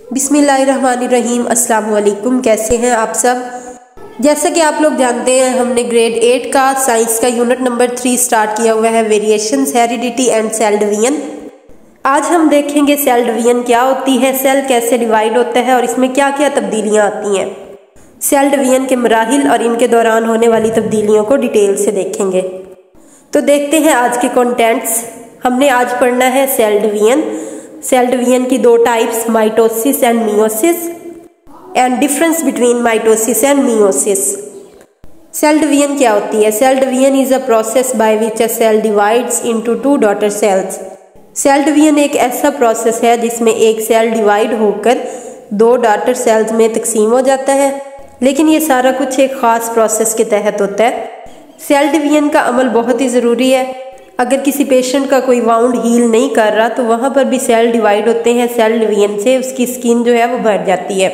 बिस्मिल्लाहिर्रहमानिर्रहीम। अस्सलाम वालेकुम। कैसे हैं आप सब। जैसा कि आप लोग जानते हैं, हमने ग्रेड 8 का साइंस का यूनिट नंबर 3 स्टार्ट किया हुआ है, variations, heredity and cell division. आज हम देखेंगे सेल डिवीजन क्या होती है, सेल कैसे डिवाइड होता है और इसमें क्या क्या तब्दीलियाँ आती हैं। सेल डिवीजन के मराहिल और इनके दौरान होने वाली तब्दीलियों को डिटेल से देखेंगे। तो देखते हैं आज के कंटेंट्स। हमने आज पढ़ना है सेल डिवीजन। सेल डिवीजन की दो types, mitosis and meiosis, and difference between mitosis and meiosis. Cell division क्या होती है? Cell division is a process by which a cell divides into two daughter cells. Cell division एक ऐसा process है जिसमें एक सेल डिवाइड होकर दो डॉटर सेल्स में तकसीम हो जाता है, लेकिन ये सारा कुछ एक ख़ास प्रोसेस के तहत होता है। सेल डिवीजन का अमल बहुत ही ज़रूरी है। अगर किसी पेशेंट का कोई वाउंड हील नहीं कर रहा तो वहाँ पर भी सेल डिवाइड होते हैं। सेल डिवीजन से उसकी स्किन जो है वो बढ़ जाती है।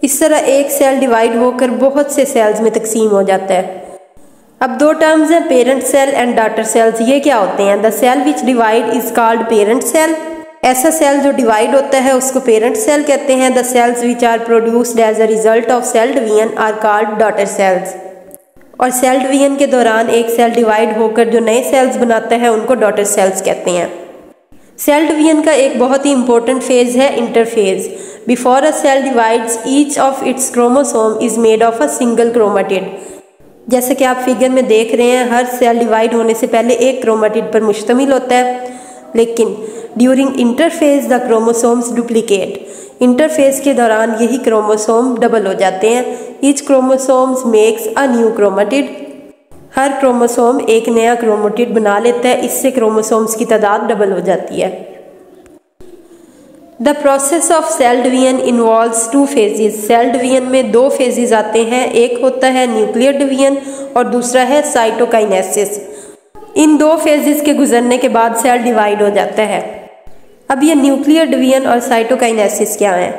इस तरह एक सेल डिवाइड होकर बहुत से सेल्स में तकसीम हो जाता है। अब दो टर्म्स हैं, parent cell and daughter cells. ये क्या होते हैं? The cell which divide is called parent cell. ऐसा सेल जो डिवाइड होता है उसको पेरेंट सेल कहते हैं। The cells which are produced as a result of cell division are called daughter cells. और सेल डिवीजन के दौरान एक सेल डिवाइड होकर जो नए सेल्स बनाता है उनको डॉटर सेल्स कहते हैं। सेल डिवीजन का एक बहुत ही इंपॉर्टेंट फेज है interphase. Before a cell divides each of its chromosome is made of a single chromatid. जैसे कि आप फिगर में देख रहे हैं, हर सेल डिवाइड होने से पहले एक क्रोमेटिड पर मुश्तमिल होता है, लेकिन during interphase the chromosomes duplicate. Interphase के दौरान यही क्रोमोसोम डबल हो जाते हैं। Each chromosomes makes a new chromatid. Her chromosome एक नया क्रोमेटिड बना लेता है, इससे क्रोमोसोम्स की तादाद डबल हो जाती है। The process of cell division involves two phases. Cell division में दो फेजेस आते हैं, एक होता है न्यूक्लियर डिवीजन और दूसरा है साइटोकाइनेसिस। इन दो फेजेस के गुजरने के बाद सेल डिवाइड हो जाता है। अब ये न्यूक्लियर डिवीजन और साइटोकाइनेसिस क्या है?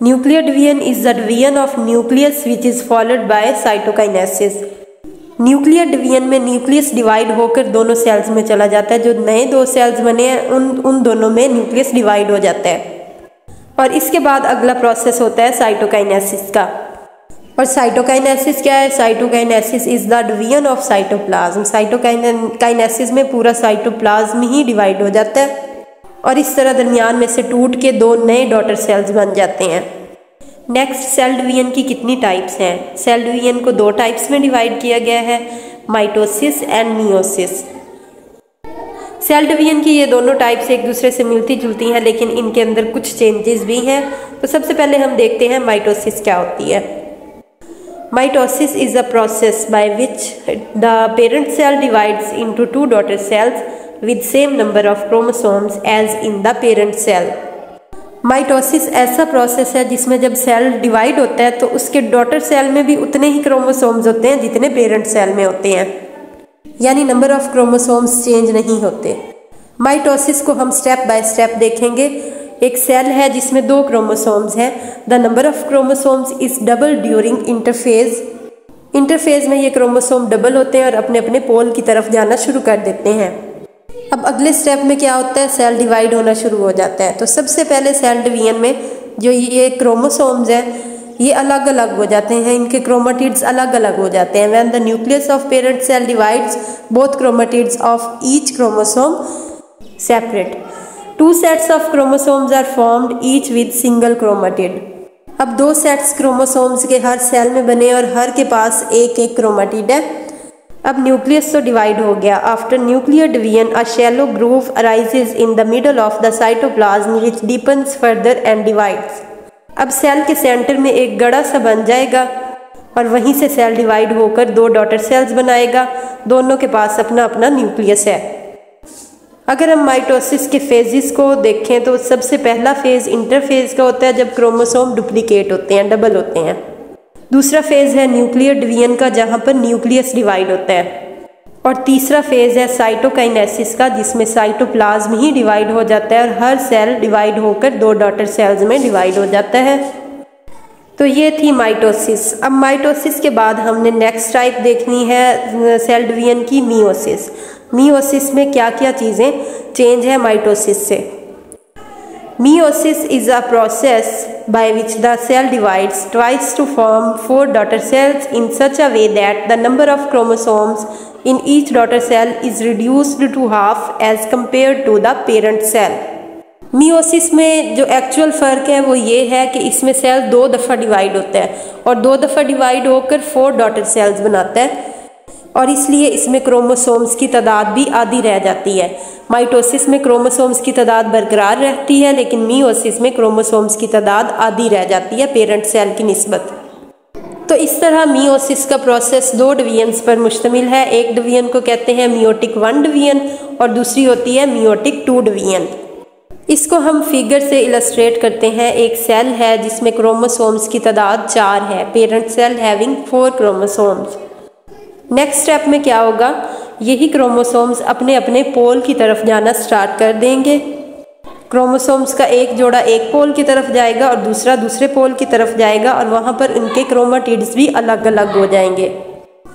Nuclear division is the division of nucleus which is followed by cytokinesis. Nuclear division में न्यूक्लियस डिवाइड होकर दोनों सेल्स में चला जाता है। जो नए दो सेल्स बने हैं उन दोनों में न्यूक्लियस डिवाइड हो जाता है। और इसके बाद अगला प्रोसेस होता है साइटोकाइनेसिस का। और साइटोकाइनेसिस क्या है? Cytokinesis is the division of cytoplasm. Cytokinesis में पूरा साइटोप्लाज्म ही डिवाइड हो जाता है और इस तरह दरमियान में से टूट के दो नए डॉटर सेल्स बन जाते हैं। नेक्स्ट, सेल डिवीजन की कितनी टाइप्स हैं? सेल डिवीजन को दो टाइप्स में डिवाइड किया गया है, mitosis and meiosis. Cell division की ये दोनों टाइप्स एक दूसरे से मिलती जुलती हैं, लेकिन इनके अंदर कुछ चेंजेस भी हैं। तो सबसे पहले हम देखते हैं माइटोसिस क्या होती है। Mitosis is a process by which the parent cell divides into two daughter cells with same number of chromosomes as in the parent cell। Mitosis ऐसा प्रोसेस है जिसमें जब सेल डिवाइड होता है तो उसके डॉटर सेल में भी उतने ही क्रोमोसोम्स होते हैं जितने पेरेंट सेल में होते हैं, यानी नंबर ऑफ क्रोमोसोम्स चेंज नहीं होते। माइटोसिस को हम स्टेप बाय स्टेप देखेंगे। एक सेल है जिसमें दो क्रोमोसोम्स हैं। The number of chromosomes is double during interphase. Interphase में ये क्रोमोसोम डबल होते हैं और अपने अपने पोल की तरफ जाना शुरू कर देते हैं। अब अगले स्टेप में क्या होता है? सेल डिवाइड होना शुरू हो जाता है। तो सबसे पहले सेल डिवीजन में जो ये क्रोमोसोम्स हैं ये अलग अलग हो जाते हैं, इनके क्रोमेटिड्स अलग अलग हो जाते हैं। When the nucleus of parent cell divides both chromatids of each chromosome separate. Two sets of chromosomes are formed each with single chromatid. अब दो सेट्स क्रोमोसोम्स के हर सेल में बने और हर के पास एक एक क्रोमेटिड है। अब न्यूक्लियस तो डिवाइड हो गया। After nuclear division a shallow groove arises in the middle of the cytoplasm which deepens further and divides. अब सेल के सेंटर में एक गड़ा सा बन जाएगा और वहीं से सेल डिवाइड होकर दो डॉटर सेल्स बनाएगा। दोनों के पास अपना अपना न्यूक्लियस है। अगर हम माइटोसिस के फेजेस को देखें तो सबसे पहला फेज इंटरफेज का होता है जब क्रोमोसोम डुप्लीकेट होते हैं, डबल होते हैं। दूसरा फेज है न्यूक्लियर डिवीजन का जहाँ पर न्यूक्लियस डिवाइड होता है। और तीसरा फेज है साइटोकाइनेसिस का जिसमें साइटोप्लाज्म ही डिवाइड हो जाता है और हर सेल डिवाइड होकर दो डॉटर सेल्स में डिवाइड हो जाता है। तो ये थी माइटोसिस। अब माइटोसिस के बाद हमने नेक्स्ट टाइप देखनी है सेल डिवीजन की, मियोसिस। मियोसिस में क्या क्या चीज़ें चेंज है माइटोसिस से? Meiosis is a process by which the cell divides twice to form 4 daughter cells in such a way that the number of chromosomes in each daughter cell is reduced to half as compared to the parent cell. Meiosis में जो actual फ़र्क है वो ये है कि इसमें cell 2 दफ़ा डिवाइड होता है और 2 दफ़ा डिवाइड होकर 4 डॉटर सेल्स बनाता है और इसलिए इसमें क्रोमोसोम्स की तादाद भी आधी रह जाती है। माइटोसिस में क्रोमोसोम्स की तादाद बरकरार रहती है, लेकिन मियोसिस में क्रोमोसोम्स की तादाद आधी रह जाती है पेरेंट सेल की निस्बत। तो इस तरह मियोसिस का प्रोसेस 2 डिवीजन्स पर मुश्तमिल है। एक डिवीजन को कहते हैं मियोटिक 1 डिवीजन और दूसरी होती है मियोटिक 2 डिवीजन। इसको हम फिगर से इलस्ट्रेट करते हैं। एक सेल है जिसमें क्रोमोसोम्स की तादाद 4 है, parent cell having 4 chromosomes. Next step में क्या होगा, यही क्रोमोसोम्स अपने अपने पोल की तरफ जाना स्टार्ट कर देंगे। क्रोमोसोम्स का एक जोड़ा एक पोल की तरफ जाएगा और दूसरा दूसरे पोल की तरफ जाएगा और वहाँ पर उनके क्रोमाटिड्स भी अलग अलग हो जाएंगे।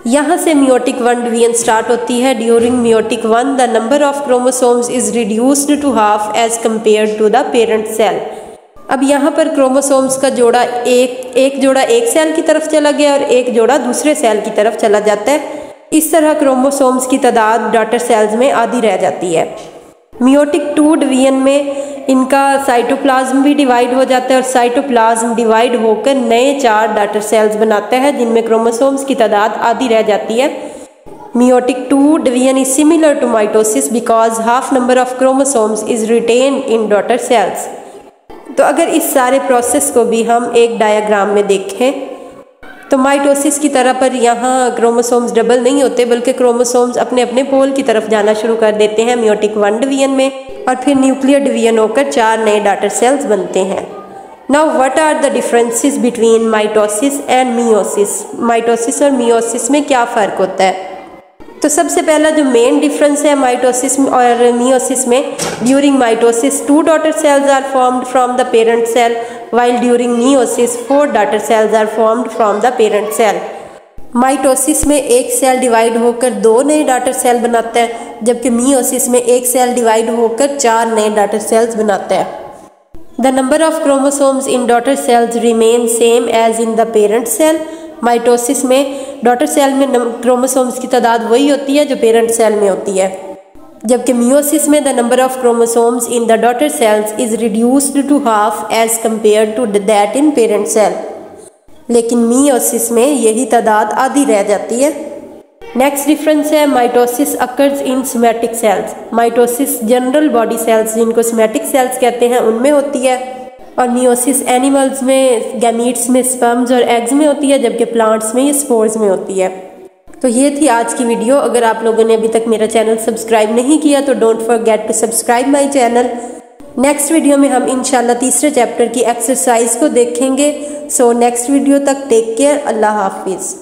यहाँ से मियोटिक 1 डिवीजन स्टार्ट होती है। During meiotic 1 the number of chromosomes is reduced to half as compare to the parent cell. अब यहाँ पर क्रोमोसोम्स का जोड़ा एक जोड़ा एक सेल की तरफ चला गया और एक जोड़ा दूसरे सेल की तरफ चला जाता है। इस तरह क्रोमोसोम्स की तादाद डॉटर सेल्स में आधी रह जाती है। मियोटिक 2 डिवीजन में इनका साइटोप्लाज्म भी डिवाइड हो जाता है और साइटोप्लाज्म डिवाइड होकर नए 4 डॉटर सेल्स बनाता है जिनमें क्रोमोसोम्स की तादाद आधी रह जाती है। Meiotic 2 division is similar to mitosis because half number of chromosomes is retain in daughter cells. तो अगर इस सारे प्रोसेस को भी हम एक डायग्राम में देखें तो माइटोसिस की तरह पर यहाँ क्रोमोसोम्स डबल नहीं होते, बल्कि क्रोमोसोम्स अपने अपने पोल की तरफ जाना शुरू कर देते हैं मियोटिक 1 डिवीजन में और फिर न्यूक्लियर डिवीजन होकर 4 नए डॉटर सेल्स बनते हैं। Now what are the differences between mitosis and meiosis. Mitosis और मियोसिस में क्या फ़र्क होता है? तो सबसे पहला जो मेन डिफरेंस है माइटोसिस और मियोसिस में, during mitosis 2 daughter cells are formed from the parent cell while during meiosis 4 daughter cells are formed from the parent cell। Mitosis में एक सेल डिवाइड होकर 2 नए डॉटर सेल बनाता है, जबकि मियोसिस में एक सेल डिवाइड होकर 4 नए डॉटर सेल्स बनाता है। The number of chromosomes in daughter cells remain same as in the parent cell. Mitosis में डॉटर सेल में क्रोमोसोम्स की तादाद वही होती है जो पेरेंट सेल में होती है, जबकि मियोसिस में the number of chromosomes in the daughter cells is reduced to half as compare to that in parent cell. लेकिन मियोसिस में यही तादाद आधी रह जाती है। नेक्स्ट डिफरेंस है mitosis occurs in somatic cells. Mitosis general body cells जिनको सोमैटिक सेल्स कहते हैं उनमें होती है और मियोसिस एनिमल्स में, गैमीट्स में, स्पर्म्स और एग्स में होती है, जबकि प्लांट्स में ये स्पोर्स में होती है। तो ये थी आज की वीडियो। अगर आप लोगों ने अभी तक मेरा चैनल सब्सक्राइब नहीं किया तो don't forget to subscribe my channel. Next video में हम इंशाल्लाह तीसरे चैप्टर की एक्सरसाइज को देखेंगे। सो नेक्स्ट वीडियो तक टेक केयर, अल्लाह हाफिज़।